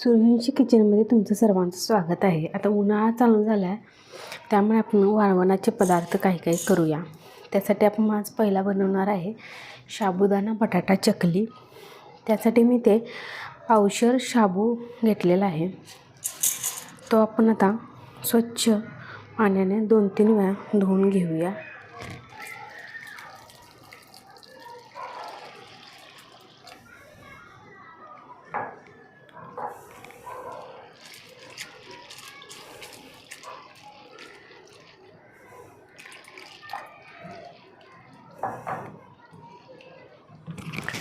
सुरभिंची किचनमध्ये तुमचं सर्वांचं स्वागत आहे. आता उन्हाळा चालू झाला आहे, त्यामुळे आपण वाळवणाचे पदार्थ काही करूया. त्यासाठी आपण आज पहिला बनवणार आहे साबुदाणा बटाटा चकली. त्यासाठी मी ते पावशेर शाबू घेतलेला आहे. तो आपण आता स्वच्छ पाण्याने 2-3 वेळा धुवून घेऊया.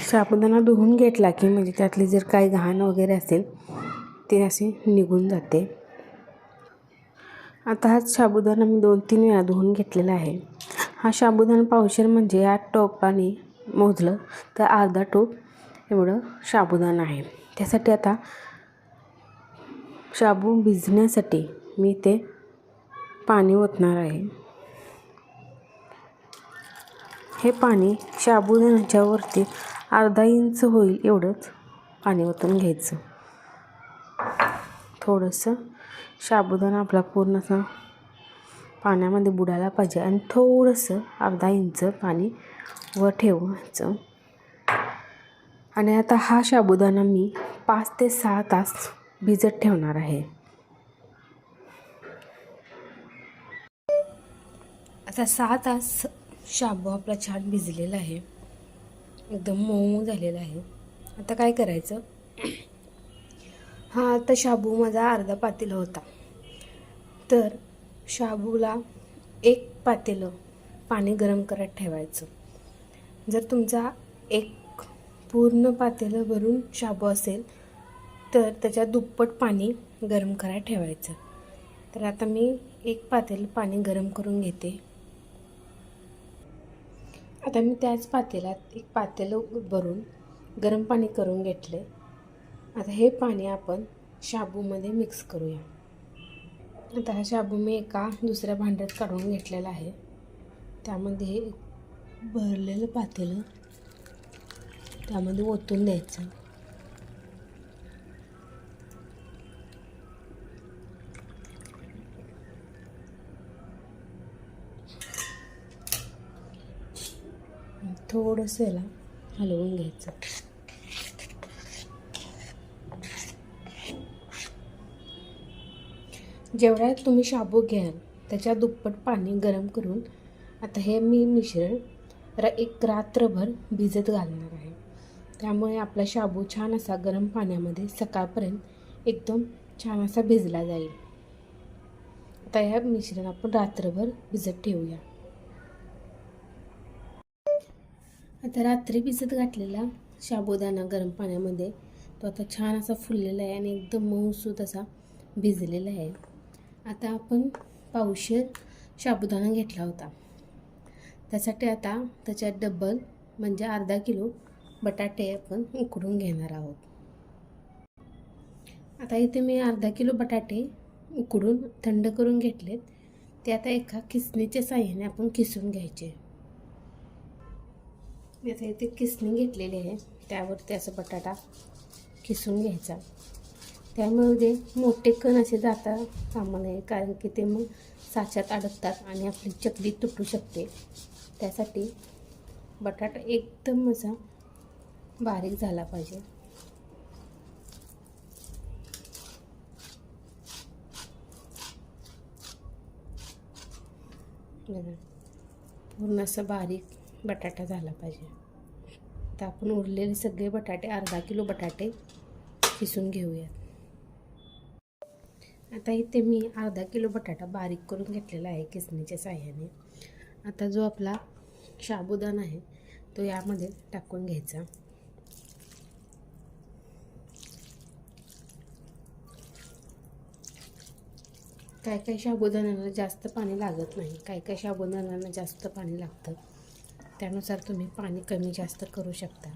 साबुदाणा धुवून घेतला की म्हणजे त्यातली जर काही घाण वगैरे असेल ते असे निघून जाते. आता हा साबुदाणा मी 2-3 वेळा धुवून घेतलेला आहे. हा साबुदाणा पावशेर म्हणजे या टोपाने मोजलं तर अर्धा टोप एवढं साबुदाणा आहे. त्यासाठी आता शाबू भिजण्यासाठी मी ते पाणी ओतणार आहे. हे पाणी साबुदाण्याच्या वरती अर्धा इंच होईल एवढंच पाणी ओतून घ्यायचं. थोडंसं साबुदाणा आपला पूर्ण असं पाण्यामध्ये बुडायला पाहिजे आणि थोडंसं अर्धा इंच पाणी वर ठेवायचं. आणि आता हा साबुदाणा मी 5 ते 6 तास भिजत ठेवणार आहे. आता 6 तास शाबू आपला छान भिजलेला आहे, एकदम मऊ झालेला आहे. आता काय करायचं, हा आता शाबू माझा अर्धा पातेला होता, तर शाबूला 1 पातेलं पाणी गरम करत ठेवायचं. जर तुमचा 1 पूर्ण पातेलं भरून शाबू असेल तर त्याच्या दुप्पट पाणी गरम करायला ठेवायचं. तर आता मी 1 पातेलं पाणी गरम करून घेते. आता मी त्याच पातेल्यात 1 पातेलं भरून गरम पाणी करून घेतले. आता हे पाणी आपण शाबूमध्ये मिक्स करूया. आता हा शाबू मी एका दुसऱ्या भांड्यात काढून घेतलेला आहे. त्यामध्ये हे भरलेलं पातेलं त्यामध्ये ओतून द्यायचं. थोडंसं याला हलवून घ्यायचं. जेवढा तुम्ही शाबू घ्याल त्याच्या दुप्पट पाणी गरम करून आता हे मी मिश्रण 1 रात्रभर भिजत घालणार आहे. त्यामुळे आपला शाबू छान असा गरम पाण्यामध्ये सकाळपर्यंत एकदम छान असा भिजला जाईल. आता हे मिश्रण आपण रात्रभर भिजत ठेवूया. आता रात्री भिजत घातलेला साबुदाणा गरम पाण्यामध्ये तो आता छान असा फुललेला आहे आणि एकदम मऊसूत असा भिजलेला आहे. आता आपण पावशेर साबुदाणा घेतला होता, त्यासाठी आता त्याच्यात डबल म्हणजे अर्धा किलो बटाटे आपण उकडून घेणार आहोत. आता इथे मी अर्धा किलो बटाटे उकडून थंड करून घेतलेत. ते आता एका किसणीच्या साहाय्याने आपण किसून घ्यायचे. मी आता इथे किसणी घेतलेली आहे, त्यावरती असं बटाटा किसून घ्यायचा. त्यामुळे मोठे कण असे जाता कामा नये, कारण की ते मग साच्यात अडकतात आणि आपली चकली तुटू शकते. त्यासाठी बटाटा एकदम असा बारीक झाला पाहिजे. पूर्ण असं बारीक बटाटा झाला पाहिजे. आता आपण उरलेले सगळे बटाटे अर्धा किलो बटाटे किसून घेऊयात. आता इथे मी अर्धा किलो बटाटा बारीक करून घेतलेला आहे किसणीच्या साहाय्याने. आता जो आपला साबुदाणा आहे तो यामध्ये टाकून घ्यायचा. काही साबुदाण्याला जास्त पाणी लागत नाही, काही साबुदाण्याला जास्त पाणी लागतं. त्यानुसार तुम्ही पाणी कमी जास्त करू शकता.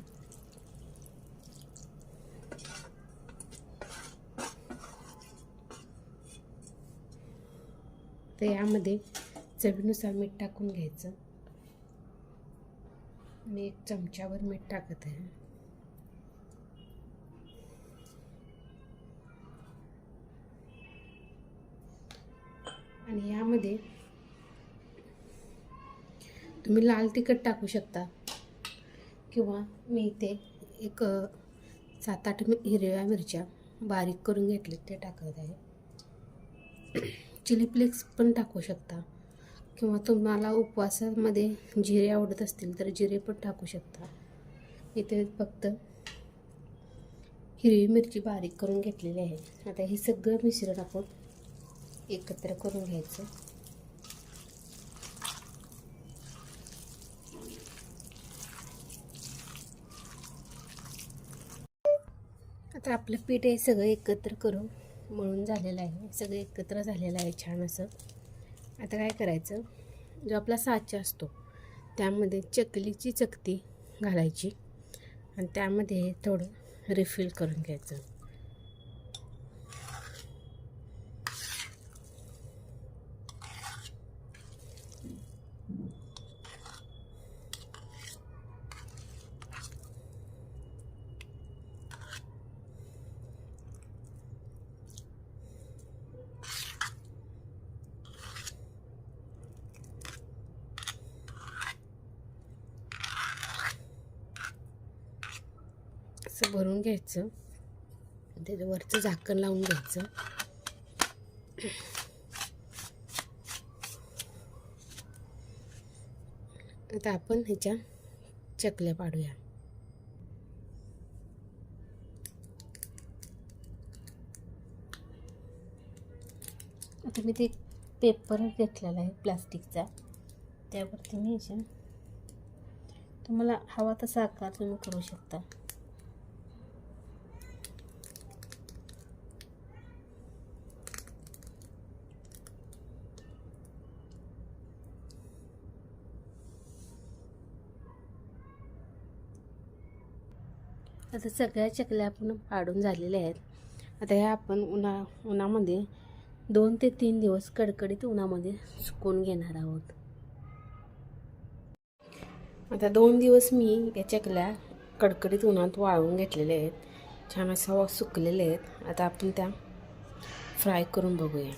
तर यामध्ये चवीनुसार मीठ टाकून घ्यायचं. मी 1 चमचाभर मीठ टाकत आहे. आणि यामध्ये तुम्ही लाल तिखट टाकू शकता किंवा मी इथे एक 7-8 हिरव्या मिरच्या बारीक करून घेतले ते टाकत आहे. चिली फ्लेक्स पण टाकू शकता किंवा तुम्हाला उपवासामध्ये जिरे आवडत असतील तर जिरे पण टाकू शकता. इथे फक्त हिरवी मिरची बारीक करून घेतलेली आहे. आता हे सगळं मिश्रण आपण एकत्र करून घ्यायचं. आता आपलं पीठ हे सगळं एकत्र करून मळून झालेलं आहे. सगळं एकत्र झालेलं आहे छान असं. आता काय करायचं, जो आपला साचा असतो त्यामध्ये चकलीची चकती घालायची आणि त्यामध्ये थोडं रिफिल करून घ्यायचं. असं भरून घ्यायचं. त्याचं वरचं झाकण लावून घ्यायचं. आता आपण ह्याच्या चकल्या पाडूया. आता मी ते पेपर घेतलेला आहे प्लास्टिकचा, त्यावरती मी ह्याच्या तुम्हाला हवा तसा आकार तुम्ही करू शकता. आता सगळ्या चकल्या आपण पाडून झालेल्या आहेत. आता ह्या आपण उन्हामध्ये 2 ते 3 दिवस कडकडीत उन्हामध्ये सुकवून घेणार आहोत. आता 2 दिवस मी या चकल्या कडकडीत उन्हात वाळवून घेतलेल्या आहेत. छान असा सुकलेले आहेत. आता आपण त्या फ्राय करून बघूया.